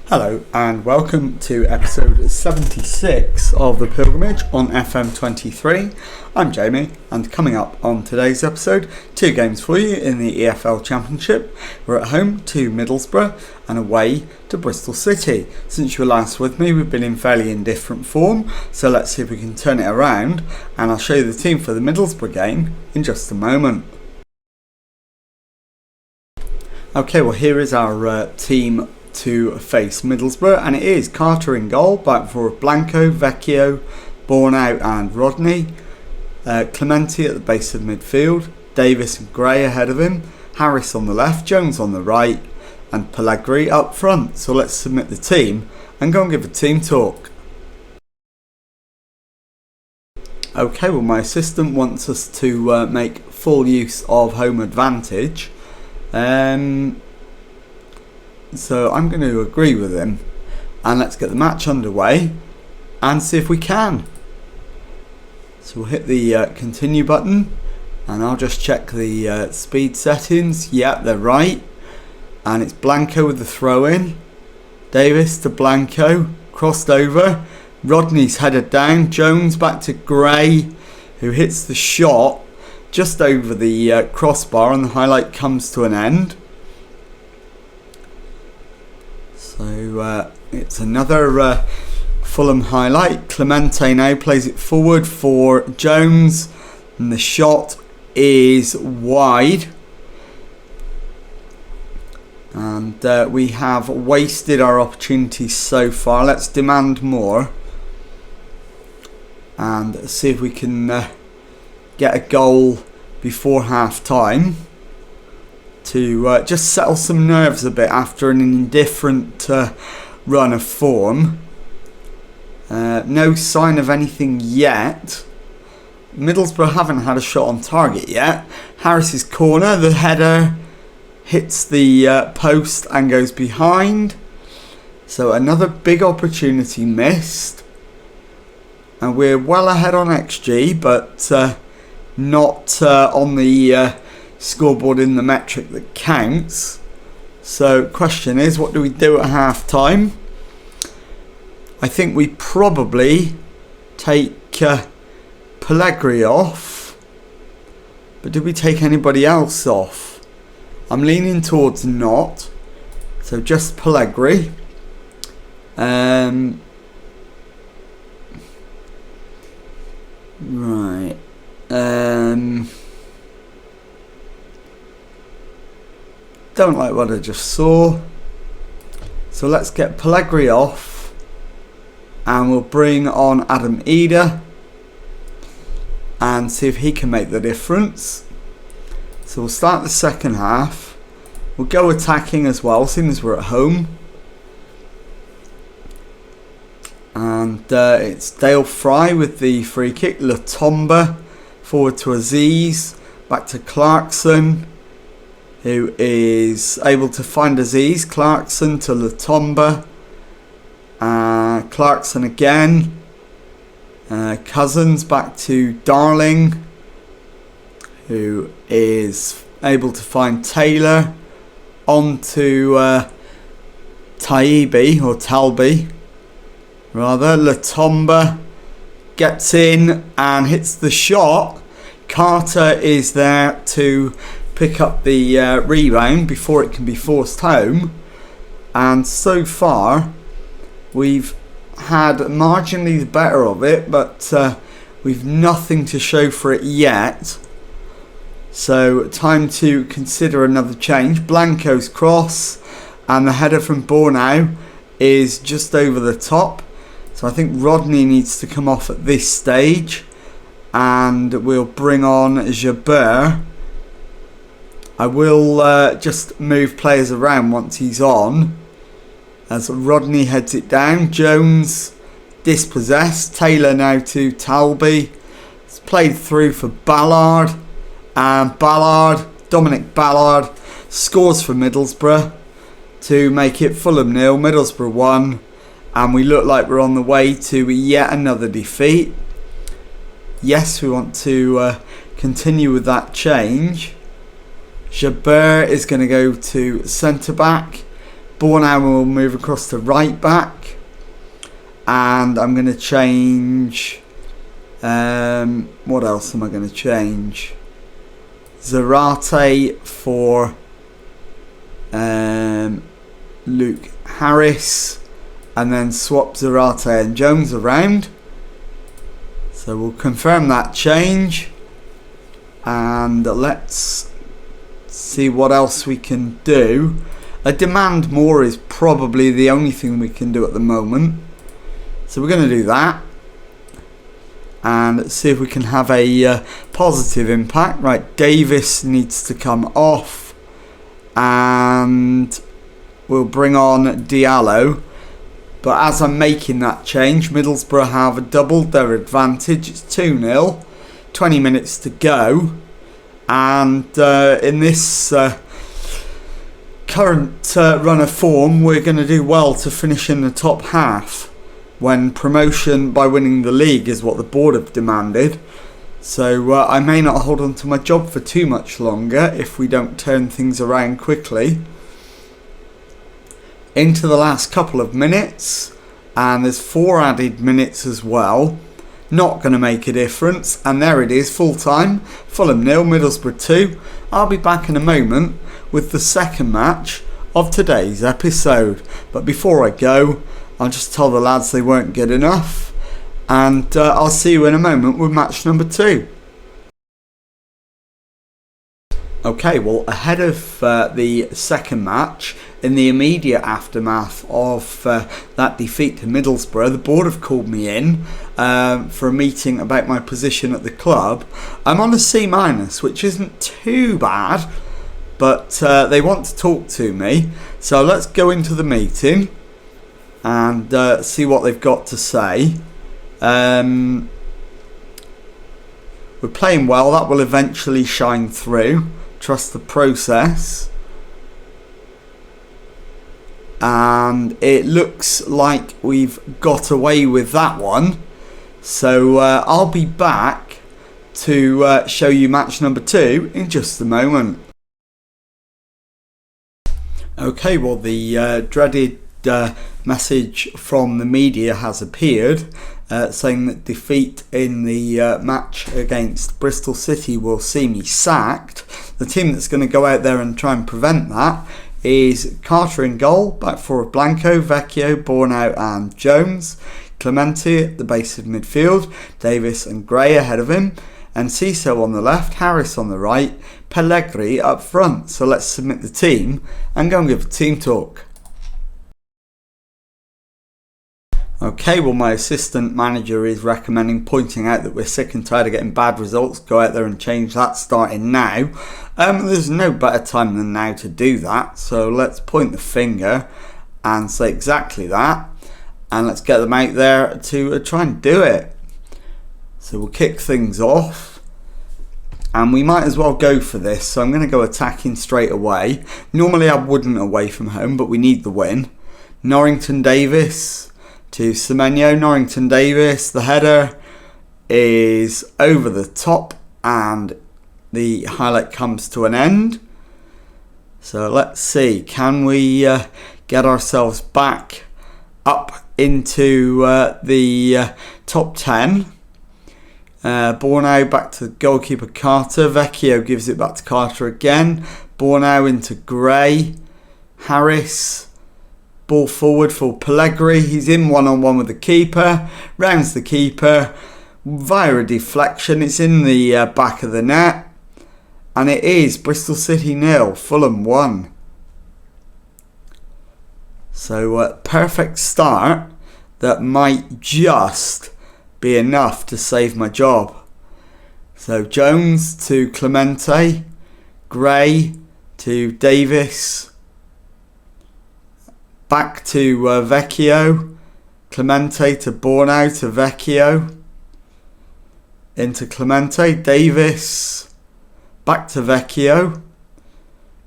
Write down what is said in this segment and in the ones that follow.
Hello and welcome to episode 76 of The Pilgrimage on FM23. I'm Jamie, and coming up on today's episode, two games for you in the EFL Championship. We're at home to Middlesbrough and away to Bristol City. Since you were last with me, we've been in fairly indifferent form, so let's see if we can turn it around, and I'll show you the team for the Middlesbrough game in just a moment. Okay, well here is our team to face Middlesbrough, and it is Carter in goal, back for Blanco, Vecchio, Bornout and Rodney, Clementi at the base of midfield, Davis and Gray ahead of him, Harris on the left, Jones on the right and Pellegrini up front. So let's submit the team and go and give a team talk. Okay, well my assistant wants us to make full use of home advantage. So I'm going to agree with him, and let's get the match underway and see if we can. So we'll hit the continue button, and I'll just check the speed settings. Yeah, they're right, and it's Blanco with the throw in, Davis to Blanco, crossed over, Rodney's headed down, Jones back to Gray, who hits the shot just over the crossbar, and the highlight comes to an end. So it's another Fulham highlight. Clemente now plays it forward for Jones, and the shot is wide. And we have wasted our opportunities so far. Let's demand more and see if we can get a goal before half time to just settle some nerves a bit after an indifferent run of form. No sign of anything yet. Middlesbrough haven't had a shot on target yet. Harris's corner, the header hits the post and goes behind. So another big opportunity missed. And we're well ahead on XG, but not on the scoreboard in the metric that counts. So question is, what do we do at half time? I think we probably take Pellegrini off, but did we take anybody else off? I'm leaning towards not, so just Pellegrini. Right. Don't like what I just saw, so let's get Pellegrini off and we'll bring on Adam Eder and see if he can make the difference. So we'll start the second half. We'll go attacking as well, seeing as we're at home, and it's Dale Fry with the free kick. Latomba forward to Aziz, back to Clarkson, who is able to find Aziz. Clarkson to Latomba, Clarkson again, Cousins back to Darling, who is able to find Taylor, on to Taibbi, or Talbi rather. Latomba gets in and hits the shot. Carter is there to pick up the rebound before it can be forced home, and so far we've had marginally the better of it, but we've nothing to show for it yet. So time to consider another change. Blanco's cross, and the header from Bornout is just over the top, so I think Rodney needs to come off at this stage, and we'll bring on Jabeur. I will just move players around once he's on, as Rodney heads it down. Jones dispossessed. Taylor now to Talbi. It's played through for Ballard, and Dominic Ballard scores for Middlesbrough to make it Fulham 0, Middlesbrough 1, and we look like we're on the way to yet another defeat. Yes, we want to continue with that change. Jabeur is going to go to centre back. Bornau will move across to right back. And I'm going to change... what else am I going to change? Zarate for Luke Harris. And then swap Zarate and Jones around. So we'll confirm that change. And let's see what else we can do. A demand more is probably the only thing we can do at the moment. So we're going to do that. And let's see if we can have a positive impact. Right, Davis needs to come off. And we'll bring on Diallo. But as I'm making that change, Middlesbrough have doubled their advantage. It's 2-0. 20 minutes to go. And in this current run of form, we're going to do well to finish in the top half. When promotion by winning the league is what the board have demanded. So I may not hold on to my job for too much longer if we don't turn things around quickly. Into the last couple of minutes, and there's 4 added minutes as well. Not going to make a difference, and there it is, full time. Fulham 0, Middlesbrough 2. I'll be back in a moment with the second match of today's episode. But before I go, I'll just tell the lads they weren't good enough, and I'll see you in a moment with match number 2. Okay, well, ahead of the second match, in the immediate aftermath of that defeat to Middlesbrough, the board have called me in for a meeting about my position at the club. I'm on a C-, which isn't too bad, but they want to talk to me. So let's go into the meeting and see what they've got to say. We're playing well. That will eventually shine through. Trust the process. And it looks like we've got away with that one. So I'll be back to show you match number 2 in just a moment. Okay, well, the dreaded message from the media has appeared saying that defeat in the match against Bristol City will see me sacked. The team that's going to go out there and try and prevent that is Carter in goal, back four of Blanco, Vecchio, Bornau and Jones, Clemente at the base of midfield, Davis and Gray ahead of him, and Ciso on the left, Harris on the right, Pellegrini up front. So let's submit the team and go and give a team talk. Okay, well, my assistant manager is recommending pointing out that we're sick and tired of getting bad results. Go out there and change that starting now. There's no better time than now to do that. So let's point the finger and say exactly that. And let's get them out there to try and do it. So we'll kick things off. And we might as well go for this. So I'm going to go attacking straight away. Normally I wouldn't away from home, but we need the win. Norrington Davis to Semenyo. Norrington Davis, the header is over the top and the highlight comes to an end. So let's see, can we get ourselves back up into the top 10? Bornau back to goalkeeper Carter. Vecchio gives it back to Carter again. Bornau into Gray. Harris. Ball forward for Pellegrini. He's in one-on-one with the keeper. Rounds the keeper via a deflection. It's in the back of the net. And it is Bristol City 0, Fulham 1. So perfect start that might just be enough to save my job. So Jones to Clemente. Gray to Davis. Back to Vecchio. Clemente to Bornau to Vecchio. Into Clemente. Davis. Back to Vecchio.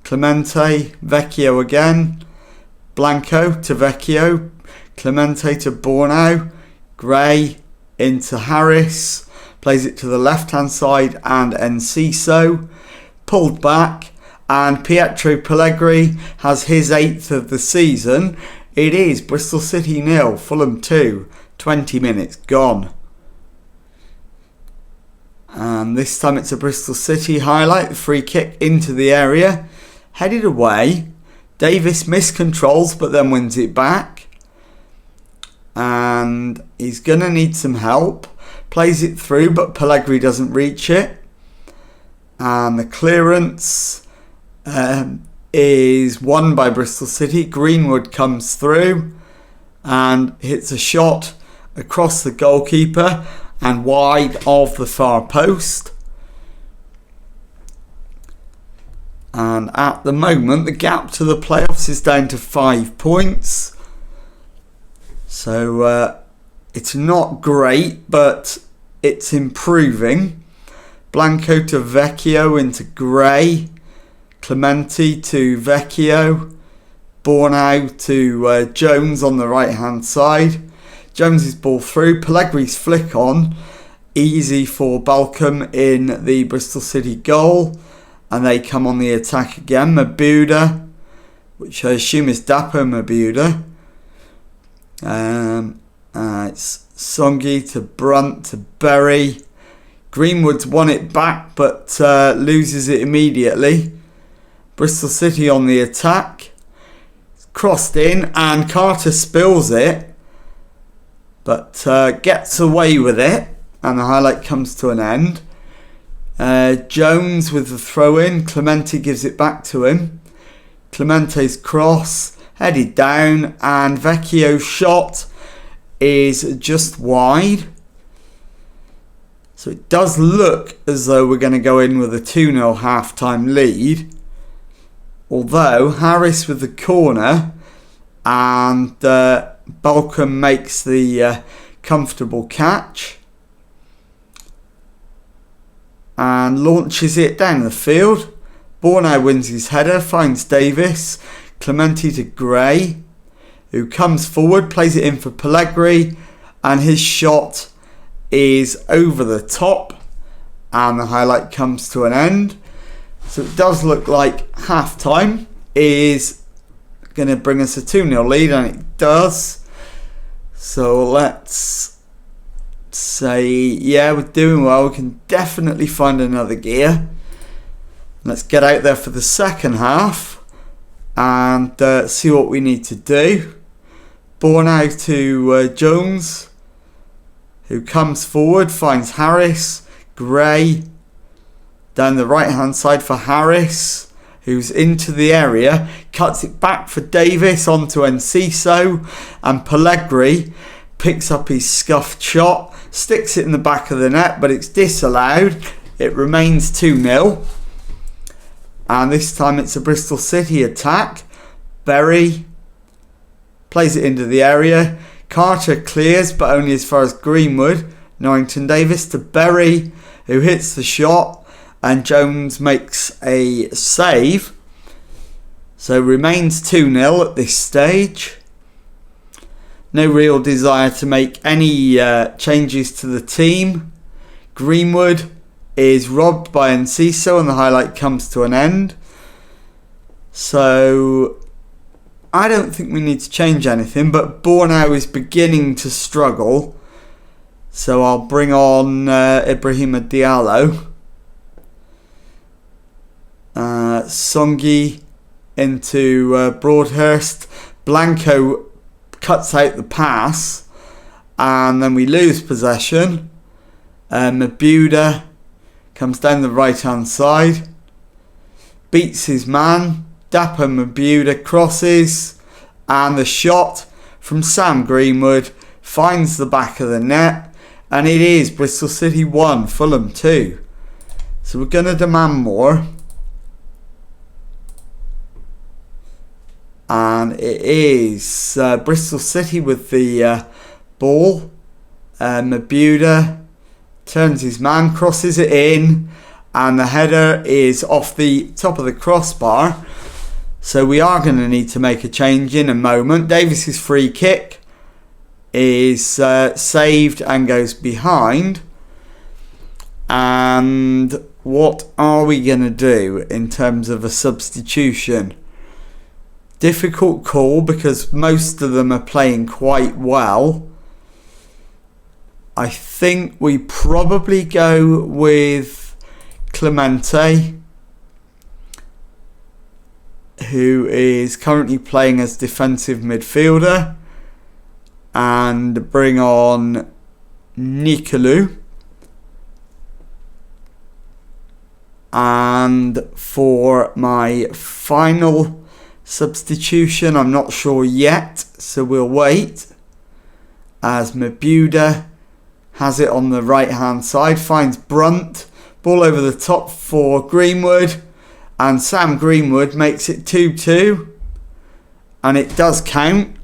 Clemente. Vecchio again. Blanco to Vecchio. Clemente to Bornau. Gray into Harris. Plays it to the left hand side and Enciso. Pulled back. and Pietro Pellegrini has his 8th of the season. It is Bristol City 0, Fulham 2, 20 minutes gone. And this time it's a Bristol City highlight. The free kick into the area, headed away. Davis miscontrols but then wins it back. And he's going to need some help. Plays it through but Pellegrini doesn't reach it. And the clearance is won by Bristol City. Greenwood comes through and hits a shot across the goalkeeper and wide of the far post. And at the moment the gap to the playoffs is down to 5 points. So it's not great, but it's improving. Blanco to Vecchio into Gray. Clementi to Vecchio. Bornau to Jones on the right hand side. Jones's ball through. Pellegrini's flick on. Easy for Balcom in the Bristol City goal. And they come on the attack again. Mabuda, which I assume is Dapo Mabuda. It's Songi to Brunt to Berry. Greenwood's won it back but loses it immediately. Bristol City on the attack. Crossed in and Carter spills it but gets away with it, and the highlight comes to an end. Jones with the throw in. Clementi gives it back to him. Clemente's cross headed down and Vecchio's shot is just wide. So it does look as though we're going to go in with a 2-0 half-time lead. Although Harris with the corner and Balcom makes the comfortable catch and launches it down the field. Bornau wins his header, finds Davis. Clementi to Gray, who comes forward, plays it in for Pellegrini, and his shot is over the top, and the highlight comes to an end. So it does look like half time is going to bring us a 2-0 lead, and it does. So let's say, yeah, we're doing well. We can definitely find another gear. Let's get out there for the second half and see what we need to do. Bornau to Jones, who comes forward, finds Harris. Gray down the right hand side for Harris, who's into the area, cuts it back for Davis onto Enciso, and Pellegrini picks up his scuffed shot, sticks it in the back of the net, but it's disallowed. It remains 2-0. And this time it's a Bristol City attack. Berry plays it into the area. Carter clears, but only as far as Greenwood. Norrington Davis to Berry, who hits the shot, and Jones makes a save. So remains 2-0 at this stage. No real desire to make any changes to the team. Greenwood is robbed by Enciso and the highlight comes to an end. So I don't think we need to change anything, but Bornau is beginning to struggle. So I'll bring on Ibrahima Diallo. Songi into Broadhurst. Blanco cuts out the pass and then we lose possession. Mabuda comes down the right hand side, beats his man. Dapo Mabuda crosses, and the shot from Sam Greenwood finds the back of the net, and it is Bristol City 1, Fulham 2. So we're going to demand more, and it is Bristol City with the ball. Mabuda turns his man, crosses it in, and the header is off the top of the crossbar. So we are going to need to make a change in a moment. Davis's free kick is saved and goes behind. And what are we going to do in terms of a substitution? Difficult call because most of them are playing quite well. I think we probably go with Clemente, who is currently playing as defensive midfielder, and bring on Nicolou. And for my final substitution, I'm not sure yet, so we'll wait, as Mabuda has it on the right hand side, finds Brunt, ball over the top for Greenwood, and Sam Greenwood makes it 2-2, and it does count,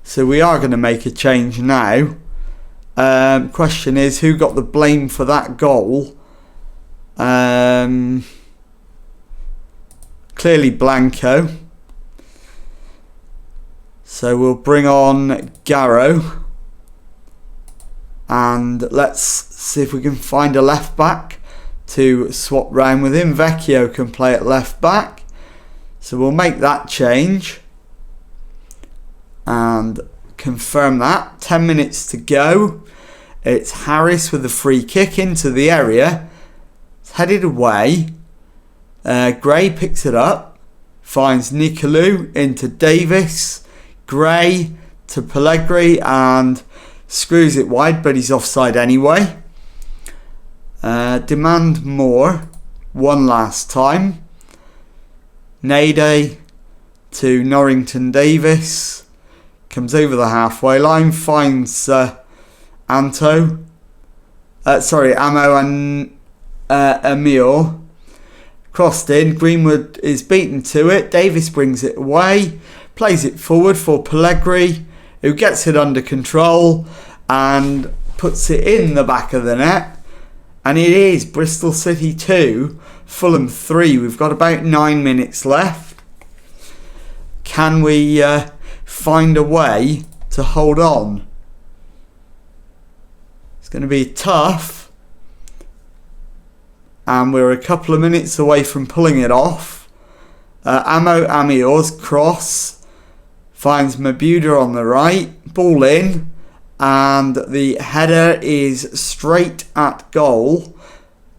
so we are going to make a change now. Question is, who got the blame for that goal? Clearly Blanco. So we'll bring on Garrow, and let's see if we can find a left back to swap round with him. Vecchio can play at left back, so we'll make that change and confirm that. 10 minutes to go. It's Harris with a free kick into the area. It's headed away. Gray picks it up, finds Nicolou into Davis. Gray to Pellegrini and screws it wide, but he's offside anyway. Demand more. One last time. Nade to Norrington Davis. Comes over the halfway line. Finds Amo and Emil. Crossed in. Greenwood is beaten to it. Davis brings it away. Plays it forward for Pellegrini, who gets it under control and puts it in the back of the net. And it is Bristol City 2, Fulham 3. We've got about 9 minutes left. Can we find a way to hold on? It's going to be tough. And we're a couple of minutes away from pulling it off. Amior's cross finds Mabuda on the right. Ball in. And the header is straight at goal.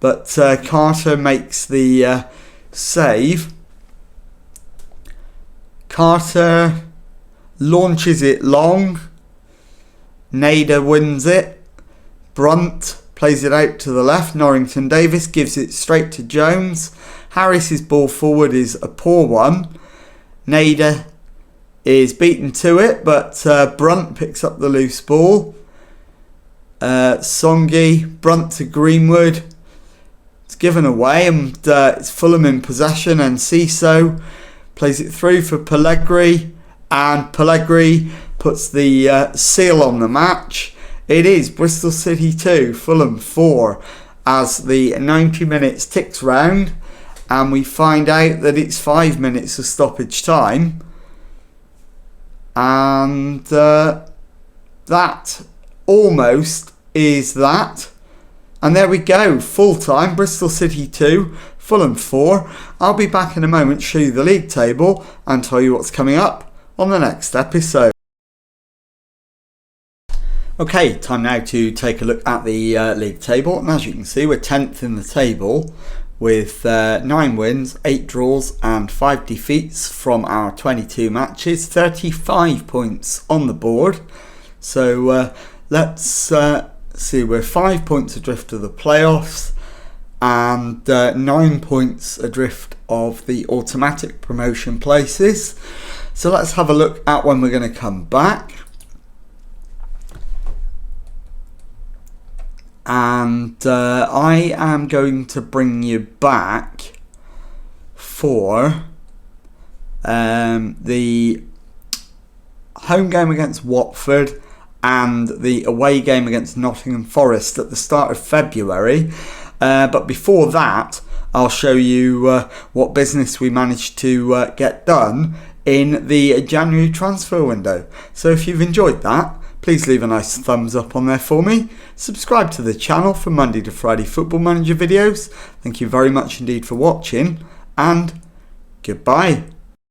But Carter makes the save. Carter launches it long. Nader wins it. Brunt plays it out to the left. Norrington Davis gives it straight to Jones. Harris's ball forward is a poor one. Nader is beaten to it, but Brunt picks up the loose ball. Songi, Brunt to Greenwood. It's given away, and it's Fulham in possession, and Ciso plays it through for Pellegrini, and Pellegrini puts the seal on the match. It is Bristol City 2, Fulham 4, as the 90 minutes ticks round, and we find out that it's 5 minutes of stoppage time. And that almost is that. And there we go, full time, Bristol City 2, Fulham 4. I'll be back in a moment to show you the league table and tell you what's coming up on the next episode. Okay, time now to take a look at the league table. And as you can see, we're 10th in the table with 9 wins, 8 draws and 5 defeats from our 22 matches. 35 points on the board. So let's see, we're 5 points adrift of the playoffs and 9 points adrift of the automatic promotion places. So let's have a look at when we're going to come back. And I am going to bring you back for the home game against Watford and the away game against Nottingham Forest at the start of February. But before that, I'll show you what business we managed to get done in the January transfer window. So if you've enjoyed that, please leave a nice thumbs up on there for me. Subscribe to the channel for Monday to Friday Football Manager videos. Thank you very much indeed for watching, and goodbye.